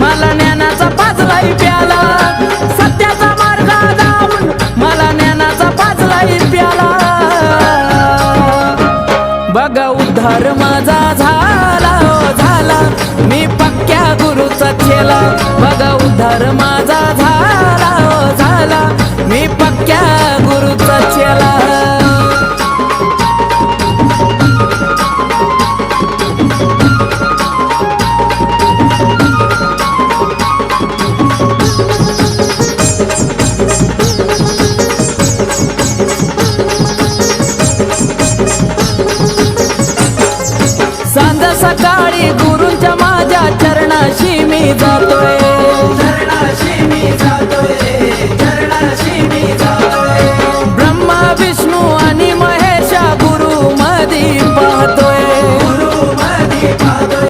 मला ज्ञानाचा पाजलाय प्याला, सत्याचा मार्ग दावून मला ज्ञानाचा पाजलाय प्याला। बघा उद्धार माझा झाला हो झाला, मी पक्क्या गुरुचा चेला। बघा उद्धार माझा झाला हो झाला, मी पक्क्या गुरुचा चेला। सांज सकाळी गुरूंच्या माझ्या चरणाशी मी जातोय, चरणाशी मी जातोय, चरणाशी मी जातोय। ब्रह्मा विष्णू आणि महेशा गुरु मधी पाहतोय।